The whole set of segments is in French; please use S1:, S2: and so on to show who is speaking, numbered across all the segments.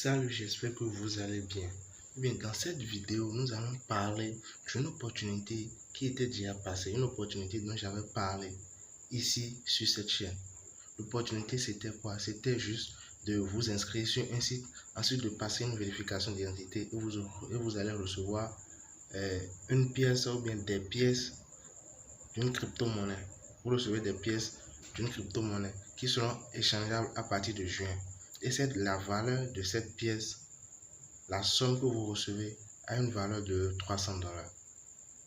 S1: Salut, j'espère que vous allez bien. Bien, dans cette vidéo, nous allons parler d'une opportunité qui était déjà passée, une opportunité dont j'avais parlé ici sur cette chaîne. L'opportunité, c'était quoi? C'était juste de vous inscrire sur un site, ensuite de passer une vérification d'identité et vous allez recevoir une pièce ou bien des pièces d'une crypto-monnaie. Vous recevez des pièces d'une crypto-monnaie qui seront échangeables à partir de juin. Et c'est la valeur de cette pièce, la somme que vous recevez, a une valeur de 300 $.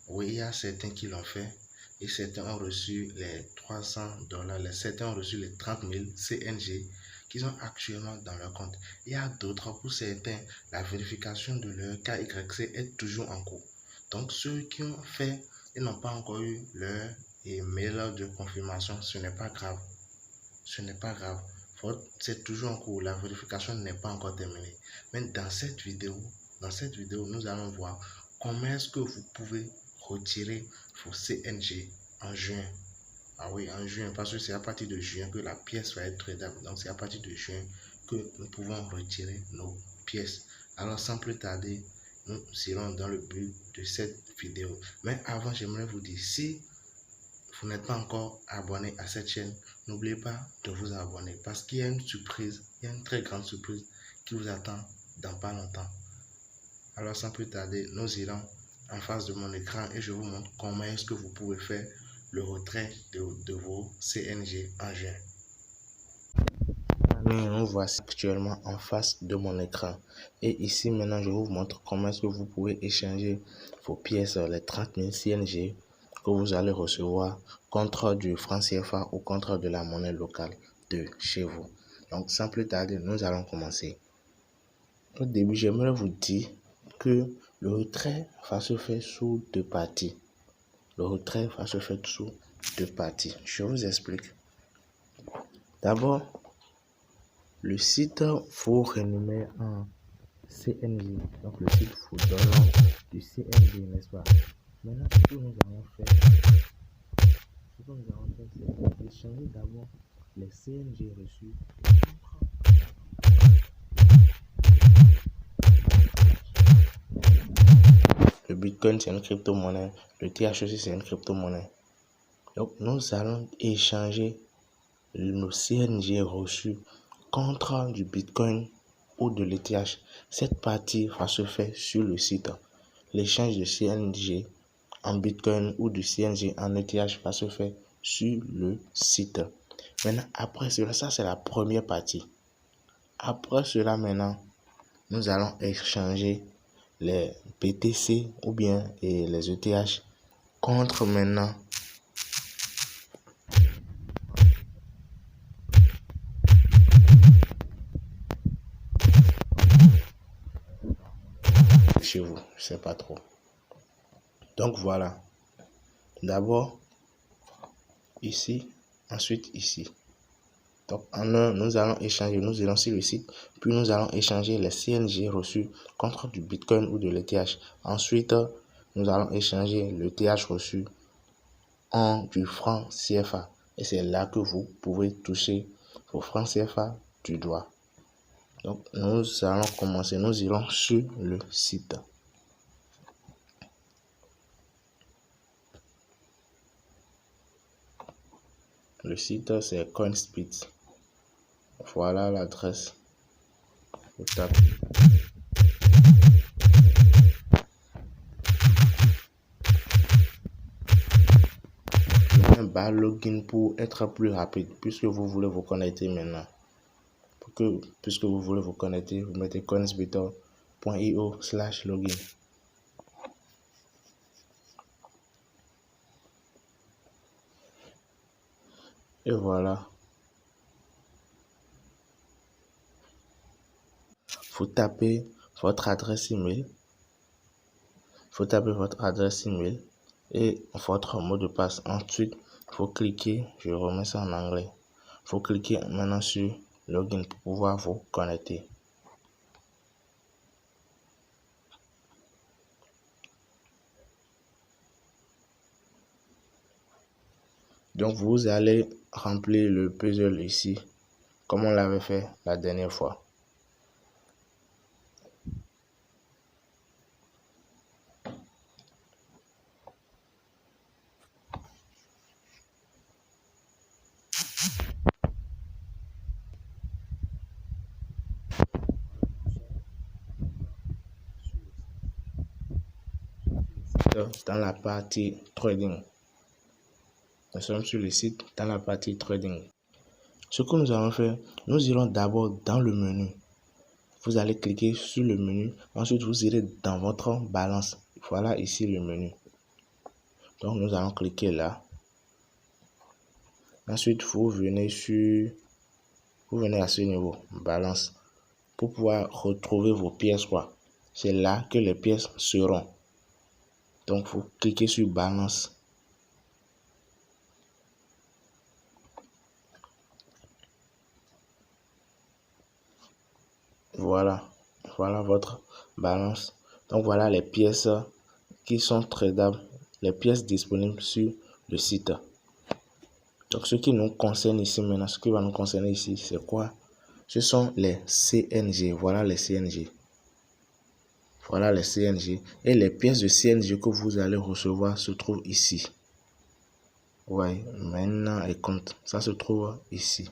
S1: Oui, il y a certains qui l'ont fait et certains ont reçu les 300 $. Certains ont reçu les 30 000 CNG qui sont actuellement dans leur compte. Il y a d'autres, pour certains, la vérification de leur KYC est toujours en cours. Donc, ceux qui ont fait et n'ont pas encore eu leur email de confirmation, ce n'est pas grave. Ce n'est pas grave. C'est toujours en cours. La vérification n'est pas encore terminée. Mais dans cette vidéo, nous allons voir comment est-ce que vous pouvez retirer vos CNG en juin. Ah oui, en juin, parce que c'est à partir de juin que la pièce va être tradable. Donc, c'est à partir de juin que nous pouvons retirer nos pièces. Alors, sans plus tarder, nous irons dans le but de cette vidéo. Mais avant, j'aimerais vous dire, si vous n'êtes pas encore abonné à cette chaîne, n'oubliez pas de vous abonner parce qu'il y a une surprise, il y a une très grande surprise qui vous attend dans pas longtemps. Alors sans plus tarder, nous irons en face de mon écran et je vous montre comment est-ce que vous pouvez faire le retrait de vos CNG en juin. Nous voici actuellement en face de mon écran et ici maintenant je vous montre comment est-ce que vous pouvez échanger vos pièces, les 30 000 CNG que vous allez recevoir contre du franc CFA ou contre de la monnaie locale de chez vous. Donc sans plus tarder, nous allons commencer. Au début, j'aimerais vous dire que le retrait va se faire sous deux parties. Le retrait va se faire sous deux parties. Je vous explique. D'abord, le site vous renommer en CNG. Donc le site vous donne du CNG, n'est-ce pas? Maintenant, ce que nous allons faire, c'est d'échanger d'abord les CNG reçus le Bitcoin, c'est une crypto-monnaie. Le THC, c'est une crypto-monnaie. Donc, nous allons échanger nos CNG reçus contre du Bitcoin ou de l'ETH. Cette partie va se faire sur le site. L'échange de CNG en Bitcoin ou du CNG en ETH va se faire sur le site. Maintenant, après cela, ça c'est la première partie. Après cela, maintenant, nous allons échanger les BTC ou bien les ETH contre maintenant chez vous, je sais pas trop. Donc voilà, d'abord ici, ensuite ici. Donc en un, nous allons échanger, nous irons sur le site, puis nous allons échanger les CNG reçus contre du Bitcoin ou de l'ETH. Ensuite, nous allons échanger le TH reçu en du franc CFA. Et c'est là que vous pouvez toucher vos francs CFA du doigt. Donc nous allons commencer, nous irons sur le site. Le site c'est CoinSpeed. Voilà l'adresse. Vous tapez. Un bar login pour être plus rapide puisque vous voulez vous connecter maintenant. Puisque vous voulez vous connecter, vous mettez coinsbittor.io/login. Et voilà. Vous tapez votre adresse email. Et votre mot de passe. Ensuite, vous cliquez, je remets ça en anglais. Vous cliquez maintenant sur login pour pouvoir vous connecter. Donc vous allez remplir le puzzle ici, comme on l'avait fait la dernière fois. dans la partie trading. Nous sommes sur le site dans la partie trading. Ce que nous allons faire, nous irons d'abord dans le menu. Vous allez cliquer sur le menu. Ensuite, vous irez dans votre balance. Voilà ici le menu. Donc, nous allons cliquer là. Ensuite, vous venez à ce niveau, balance, pour pouvoir retrouver vos pièces, quoi. C'est là que les pièces seront. Donc, vous cliquez sur balance. Voilà votre balance. Donc, voilà les pièces qui sont tradables, les pièces disponibles sur le site. Donc, ce qui nous concerne ici maintenant, ce qui va nous concerner ici, c'est quoi? Ce sont les CNG. Voilà les CNG. Voilà les CNG. Et les pièces de CNG que vous allez recevoir se trouvent ici. Ouais, maintenant et compte. Ça se trouve ici.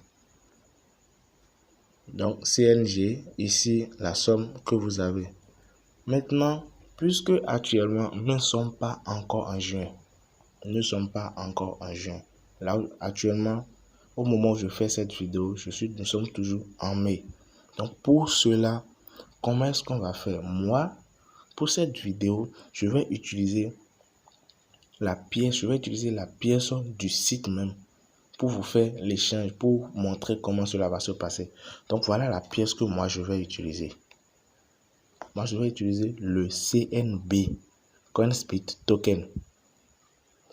S1: Donc, CNG, ici, la somme que vous avez. Maintenant, puisque actuellement, nous ne sommes pas encore en juin. Nous ne sommes pas encore en juin. Là, actuellement, au moment où je fais cette vidéo, nous sommes toujours en mai. Donc, pour cela, comment est-ce qu'on va faire? Moi, pour cette vidéo, je vais utiliser la pièce du site même pour vous faire l'échange, pour montrer comment cela va se passer. Donc, voilà la pièce que moi, je vais utiliser. Moi, je vais utiliser le CNB, CoinSpeed Token.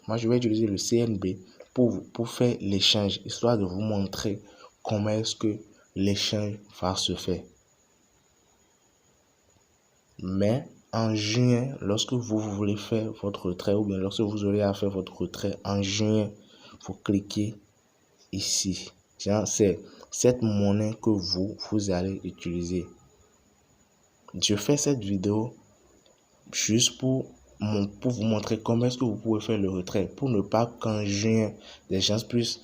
S1: Moi, je vais utiliser le CNB pour faire l'échange, histoire de vous montrer comment est-ce que l'échange va se faire. Mais en juin, lorsque vous voulez faire votre retrait, ou bien lorsque vous aurez à faire votre retrait en juin, vous cliquez ici. C'est cette monnaie que vous allez utiliser. Je fais cette vidéo juste pour vous montrer comment est-ce que vous pouvez faire le retrait, pour ne pas qu'en juin, les gens puissent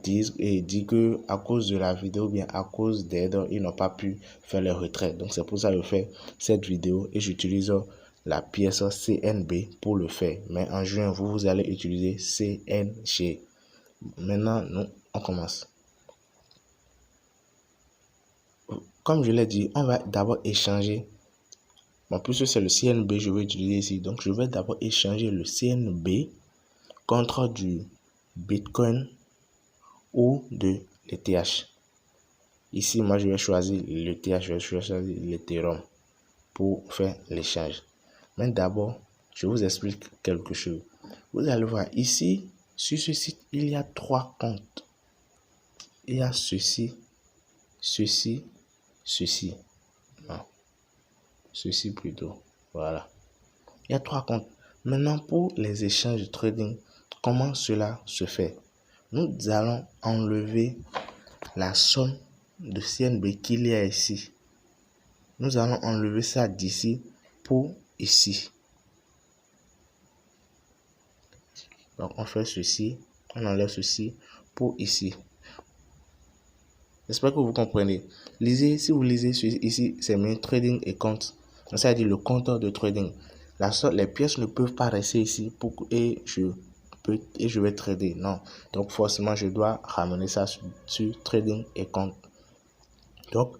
S1: dire que à cause de la vidéo, bien à cause d'aide, ils n'ont pas pu faire le retrait. Donc c'est pour ça que je fais cette vidéo et j'utilise la pièce CNB pour le faire. Mais en juin, vous allez utiliser CNG. Maintenant, on commence. Comme je l'ai dit, on va d'abord échanger. Bon, puisque c'est le CNB, je vais utiliser ici. Donc, je vais d'abord échanger le CNB contre du Bitcoin ou de l'ETH. Ici, moi, je vais choisir l'ETH, je vais choisir l'Ethereum pour faire l'échange. Mais d'abord, je vous explique quelque chose. Vous allez voir ici, sur ce site, il y a 3 comptes. Il y a ceci. Non, ceci plutôt. Voilà. Il y a 3 comptes. Maintenant, pour les échanges de trading, comment cela se fait? Nous allons enlever la somme de CNB qu'il y a ici. Nous allons enlever ça d'ici pour ici. Donc, on fait ceci. On enlève ceci pour ici. J'espère que vous comprenez. Lisez, si vous lisez ici, c'est mis trading et compte. Ça veut dire le compteur de trading. Les pièces ne peuvent pas rester ici et je vais trader. Non. Donc forcément, je dois ramener ça sur trading et compte. Donc,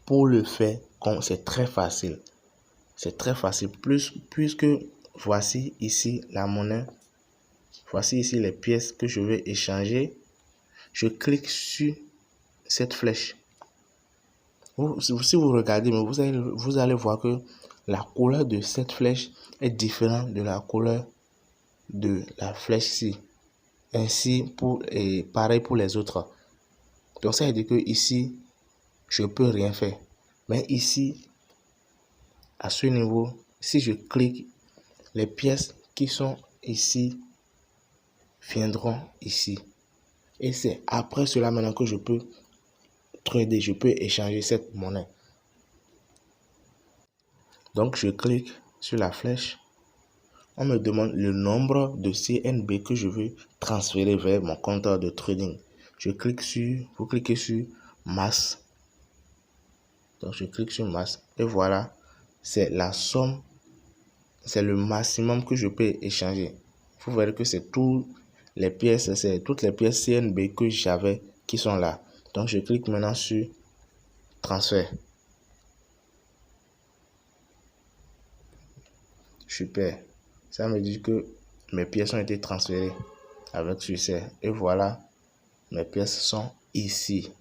S1: pour le faire, c'est très facile. C'est très facile. Puisque voici ici la monnaie. Voici ici les pièces que je vais échanger. Je clique sur cette flèche. Si vous regardez, vous allez voir que la couleur de cette flèche est différente de la couleur de la flèche ici. Ainsi, pareil pour les autres. Donc, ça veut dire que ici, je ne peux rien faire. Mais ici, à ce niveau, si je clique, les pièces qui sont ici viendront ici. Et c'est après cela maintenant que je peux trader, je peux échanger cette monnaie. Donc, je clique sur la flèche. On me demande le nombre de CNB que je veux transférer vers mon compteur de trading. Vous cliquez sur masse. Donc, je clique sur masse et voilà, c'est la somme c'est le maximum que je peux échanger. Vous verrez que c'est toutes les pièces CNB que j'avais qui sont là. Donc je clique maintenant sur transfert. Super. Ça me dit que mes pièces ont été transférées avec succès. Et voilà, mes pièces sont ici.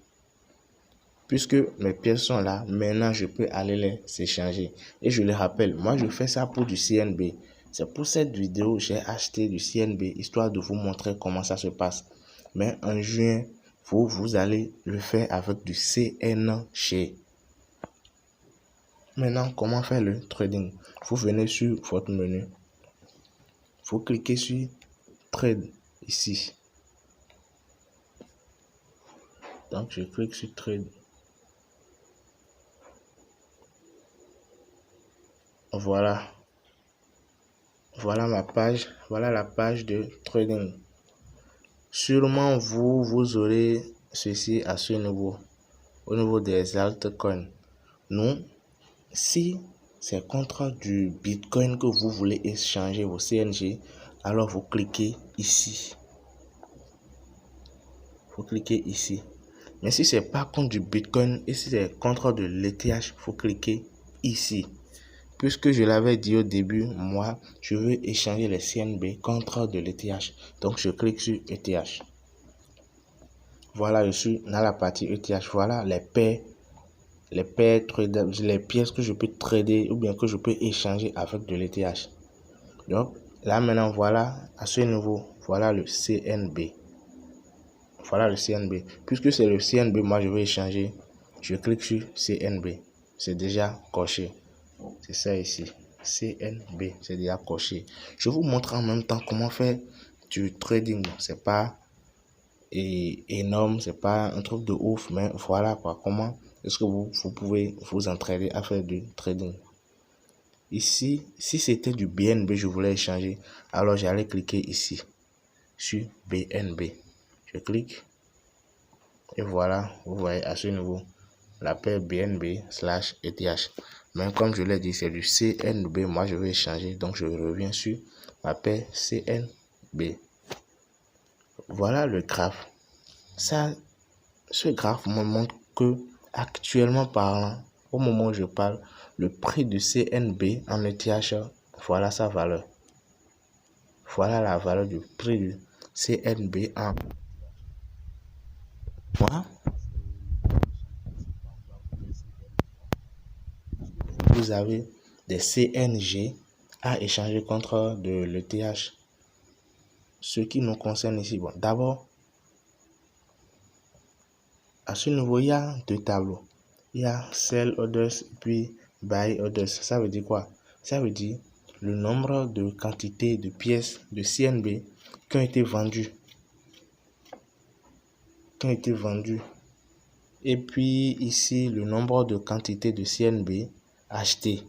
S1: Puisque mes pièces sont là, maintenant je peux aller les échanger. Et je les rappelle, moi je fais ça pour du CNB. C'est pour cette vidéo j'ai acheté du CNB, histoire de vous montrer comment ça se passe. Mais en juin, vous allez le faire avec du CNG. Maintenant, comment faire le trading? Vous venez sur votre menu. Vous cliquez sur Trade ici. Donc, je clique sur Trade. Voilà. Voilà ma page. Voilà la page de trading. Sûrement, vous aurez ceci à ce niveau. Au niveau des altcoins. Nous, si c'est contre du Bitcoin que vous voulez échanger vos CNG, alors vous cliquez ici. Vous cliquez ici. Mais si c'est pas contre du Bitcoin et si c'est contre de l'ETH, vous cliquez ici. Puisque je l'avais dit au début, moi, je veux échanger les CNB contre de l'ETH. Donc, je clique sur ETH. Voilà, je suis dans la partie ETH. Voilà les pièces que je peux trader ou bien que je peux échanger avec de l'ETH. Donc, là maintenant, voilà, à ce niveau, voilà le CNB. Voilà le CNB. Puisque c'est le CNB, moi, je vais échanger. Je clique sur CNB. C'est déjà coché. C'est ça ici. CNB, c'est déjà coché. Je vous montre en même temps comment faire du trading. C'est pas énorme, c'est pas un truc de ouf, mais voilà quoi. Comment est-ce que vous pouvez vous entraîner à faire du trading. Ici, si c'était du BNB, je voulais échanger, alors j'allais cliquer ici sur BNB. Je clique et voilà, vous voyez à ce niveau la paire BNB/ETH. Mais comme je l'ai dit, c'est du CNB. Moi, je vais échanger. Donc, je reviens sur ma paire CNB. Voilà le graphe. Ce graphe me montre que, actuellement parlant, au moment où je parle, le prix du CNB en ETH, voilà sa valeur. Voilà la valeur du prix du CNB en moi. Vous avez des CNG à échanger contre de l'ETH. Ce qui nous concerne ici, bon, d'abord, à ce niveau, il y a deux tableaux. Il y a Sell Orders et puis Buy Orders. Ça veut dire quoi? Ça veut dire le nombre de quantités de pièces de CNB qui ont été vendues. Et puis ici, le nombre de quantités de CNB achetées.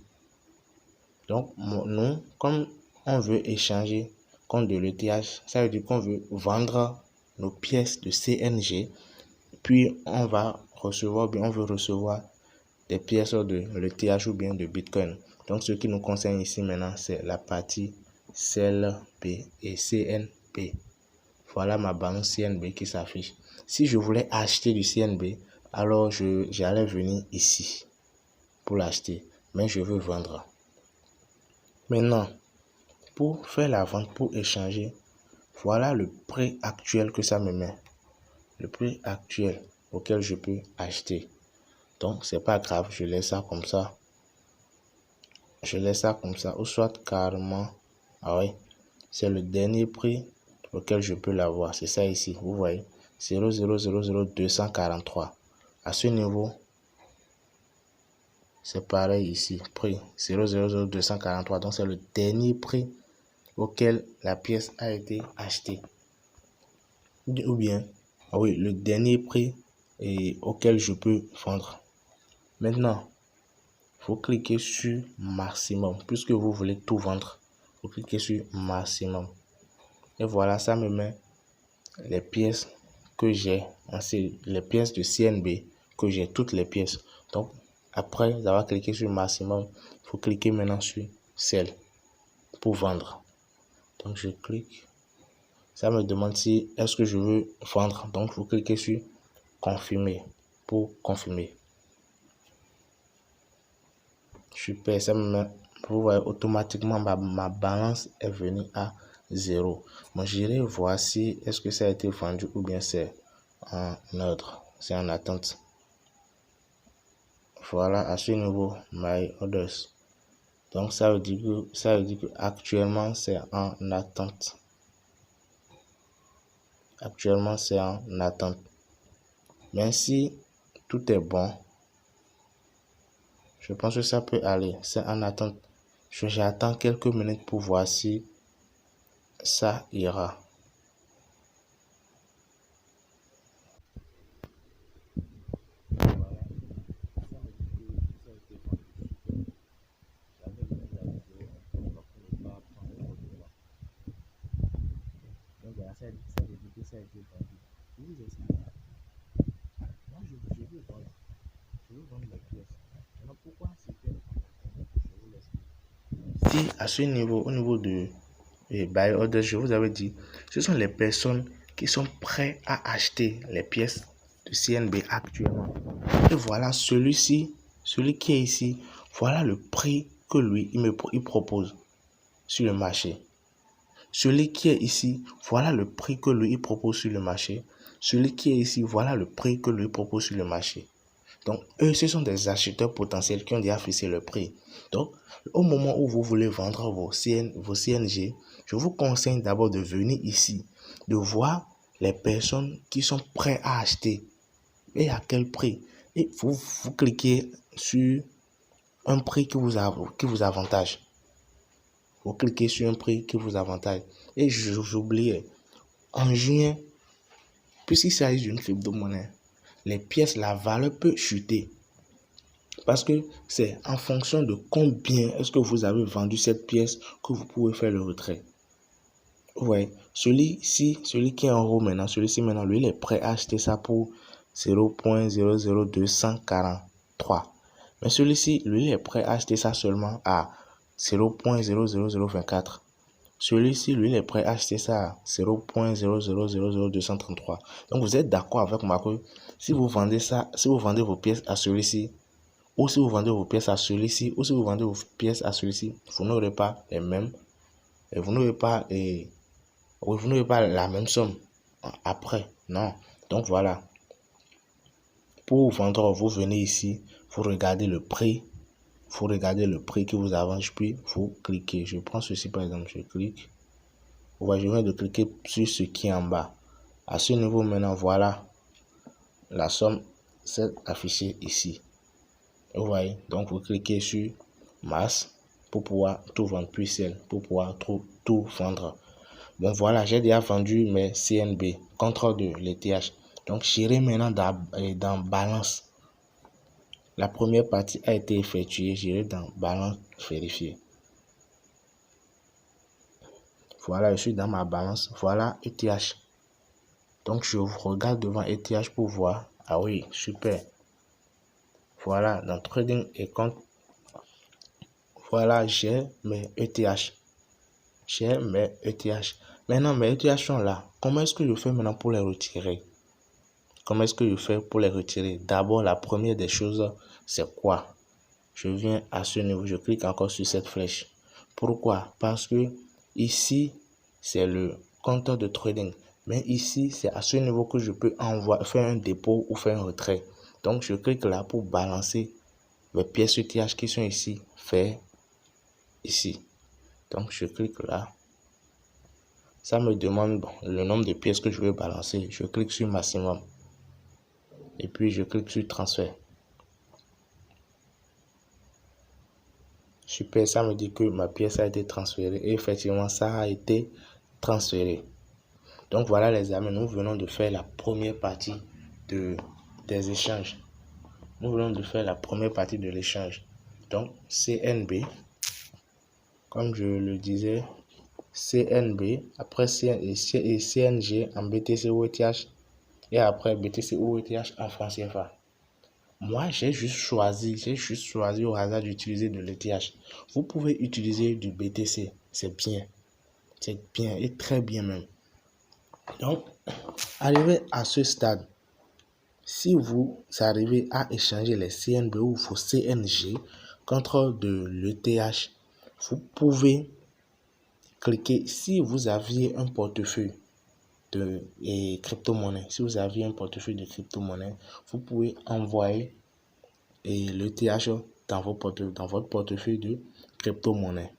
S1: Donc, nous, comme on veut échanger contre de l'ETH, ça veut dire qu'on veut vendre nos pièces de CNG, puis on va recevoir, bien on veut recevoir des pièces de l'ETH ou bien de Bitcoin. Donc, ce qui nous concerne ici maintenant, c'est la partie CLB et CNB. Voilà ma balance CNB qui s'affiche. Si je voulais acheter du CNB, alors j'allais venir ici pour l'acheter, mais je veux vendre. Maintenant, pour faire la vente, pour échanger, voilà le prix actuel que ça me met. Le prix actuel auquel je peux acheter. Donc, c'est pas grave, je laisse ça comme ça. Ou soit carrément, ah oui, c'est le dernier prix auquel je peux l'avoir. C'est ça ici, vous voyez, 0,000243. À ce niveau, c'est pareil ici, prix 0,00243. Donc, c'est le dernier prix auquel la pièce a été achetée. Ou bien, ah oui, le dernier prix auquel je peux vendre. Maintenant, vous cliquez sur maximum. Puisque vous voulez tout vendre, vous cliquez sur maximum. Et voilà, ça me met les pièces que j'ai, les pièces de CNB que j'ai, toutes les pièces. Donc, après avoir cliqué sur maximum, vous cliquez maintenant sur Sell. pour vendre. Donc je clique. Ça me demande si est-ce que je veux vendre. Donc vous cliquez sur confirmer pour confirmer. Super, ça me met, vous voyez automatiquement ma balance est venue à 0. Moi j'irai voir si est-ce que ça a été vendu ou bien c'est en ordre, c'est en attente. Voilà, à ce niveau, my orders. Donc ça veut dire que actuellement c'est en attente. Actuellement c'est en attente. Mais si tout est bon, je pense que ça peut aller. C'est en attente. J'attends quelques minutes pour voir si ça ira. Si à ce niveau, au niveau de buy order, je vous avais dit, ce sont les personnes qui sont prêtes à acheter les pièces de CNB actuellement. Et voilà celui-ci, celui qui est ici, voilà le prix que lui, il propose sur le marché. Celui qui est ici, voilà le prix que lui, il propose sur le marché. Celui qui est ici, voilà le prix que lui propose sur le marché. Donc, eux, ce sont des acheteurs potentiels qui ont déjà fixé le prix. Donc, au moment où vous voulez vendre vos CNG, je vous conseille d'abord de venir ici, de voir les personnes qui sont prêtes à acheter et à quel prix. Et vous cliquez sur un prix qui vous avantage. Vous cliquez sur un prix qui vous avantage. Et j'oubliais, en juin, puisqu'il s'agit d'une crypto-monnaie, les pièces, la valeur peut chuter. Parce que c'est en fonction de combien est-ce que vous avez vendu cette pièce que vous pouvez faire le retrait. Ouais, celui qui est en haut maintenant, celui-ci maintenant, lui, il est prêt à acheter ça pour 0.00243. Mais celui-ci, lui, il est prêt à acheter ça seulement à 0.00024. Celui-ci, lui, il est prêt à acheter ça à 0.0000233. Donc, vous êtes d'accord avec moi que si vous vendez ça, si vous vendez vos pièces à celui-ci, ou si vous vendez vos pièces à celui-ci, ou si vous vendez vos pièces à celui-ci, vous n'aurez pas les mêmes, et vous n'aurez pas la même somme après. Non. Donc voilà. Pour vendre, vous venez ici, vous regardez le prix. Vous regardez le prix qui vous avance, puis vous cliquez. Je prends ceci par exemple, je clique. Vous voyez, je viens de cliquer sur ce qui est en bas. À ce niveau maintenant, voilà. La somme s'est affichée ici. Vous voyez, donc vous cliquez sur masse pour pouvoir tout vendre, puis celle pour pouvoir tout vendre. Bon voilà, j'ai déjà vendu mes CNB, contrôle de l'ETH. Donc j'irai maintenant dans balance. La première partie a été effectuée, j'irai dans balance vérifier. Voilà, je suis dans ma balance. Voilà ETH. Donc je regarde devant ETH pour voir. Ah oui, super. Voilà, dans trading et compte. Voilà, j'ai mes ETH. J'ai mes ETH. Maintenant, mes ETH sont là. Comment est-ce que je fais maintenant pour les retirer? Comment est-ce que je fais pour les retirer? D'abord, la première des choses, c'est quoi? Je viens à ce niveau, je clique encore sur cette flèche. Pourquoi? Parce que ici, c'est le compteur de trading. Mais ici, c'est à ce niveau que je peux faire un dépôt ou faire un retrait. Donc, je clique là pour balancer les pièces ETH qui sont ici, faire ici. Donc, je clique là. Ça me demande le nombre de pièces que je veux balancer. Je clique sur maximum. Et puis, je clique sur transfert. Super, ça me dit que ma pièce a été transférée. Et effectivement, ça a été transféré. Donc, voilà les amis, nous venons de faire la première partie des échanges. Nous venons de faire la première partie de l'échange. Donc, CNB, comme je le disais, CNB, après CNG en BTC ou ETH et après BTC ou ETH en francs CFA. Moi, j'ai juste choisi au hasard d'utiliser de l'ETH. Vous pouvez utiliser du BTC. c'est bien. C'est bien et très bien même. Donc, arrivé à ce stade, si vous arrivez à échanger les CNB ou vos CNG contre de l'ETH, vous pouvez cliquer. Si vous aviez un portefeuille de crypto-monnaie, vous pouvez envoyer l'ETH dans votre portefeuille de crypto-monnaie.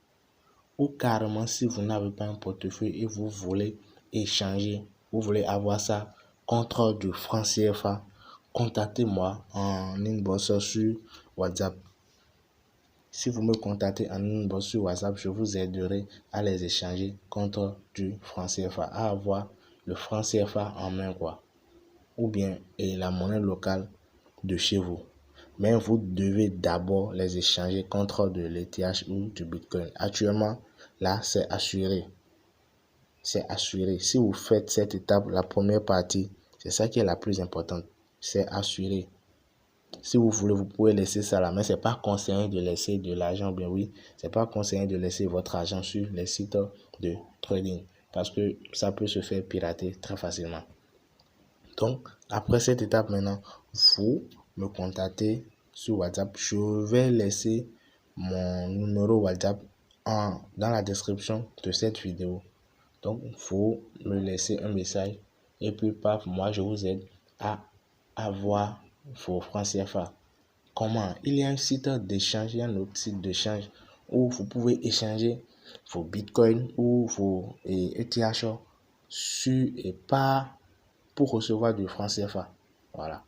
S1: Ou carrément, si vous n'avez pas un portefeuille et vous voulez échanger, vous voulez avoir ça contre du franc CFA, contactez-moi en inbox sur WhatsApp. Si vous me contactez en inbox sur WhatsApp, je vous aiderai à les échanger contre du franc CFA, à avoir le franc CFA en main, quoi. Ou bien la monnaie locale de chez vous. Mais vous devez d'abord les échanger contre de l'ETH ou du Bitcoin. Actuellement, là, c'est assuré. C'est assuré. Si vous faites cette étape, la première partie, c'est ça qui est la plus importante. C'est assuré. Si vous voulez, vous pouvez laisser ça là, mais c'est pas conseillé de laisser de l'argent. Bien oui, c'est pas conseillé de laisser votre argent sur les sites de trading parce que ça peut se faire pirater très facilement. Donc, après cette étape maintenant, vous me contactez sur WhatsApp. Je vais laisser mon numéro WhatsApp dans la description de cette vidéo. Donc, vous me laissez un message et puis, paf, moi, je vous aide à avoir vos francs CFA. Comment? Il y a un site d'échange, il y a un autre site d'échange où vous pouvez échanger vos bitcoins ou vos ETH sur et par pour recevoir du franc CFA. Voilà.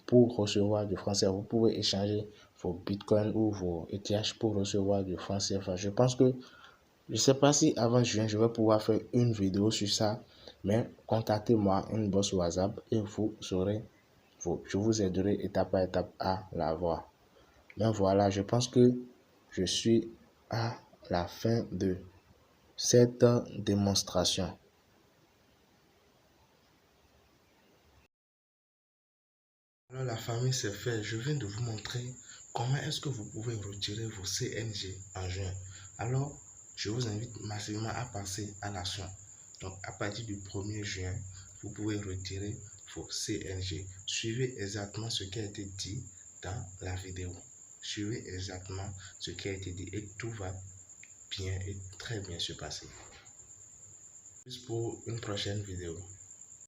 S1: Pour recevoir du franc CFA, vous pouvez échanger vos bitcoins ou vos ETH pour recevoir du franc CFA. Je pense que, je ne sais pas si avant juin, je vais pouvoir faire une vidéo sur ça, mais contactez-moi une box WhatsApp et vous saurez, je vous aiderai étape par étape à l'avoir. Mais voilà, je pense que je suis à la fin de cette démonstration. Alors la famille, c'est fait. Je viens de vous montrer comment est-ce que vous pouvez retirer vos CNG en juin. Alors, je vous invite massivement à passer à l'action. Donc, à partir du 1er juin, vous pouvez retirer vos CNG. Suivez exactement ce qui a été dit dans la vidéo. Suivez exactement ce qui a été dit et tout va bien et très bien se passer. Juste pour une prochaine vidéo.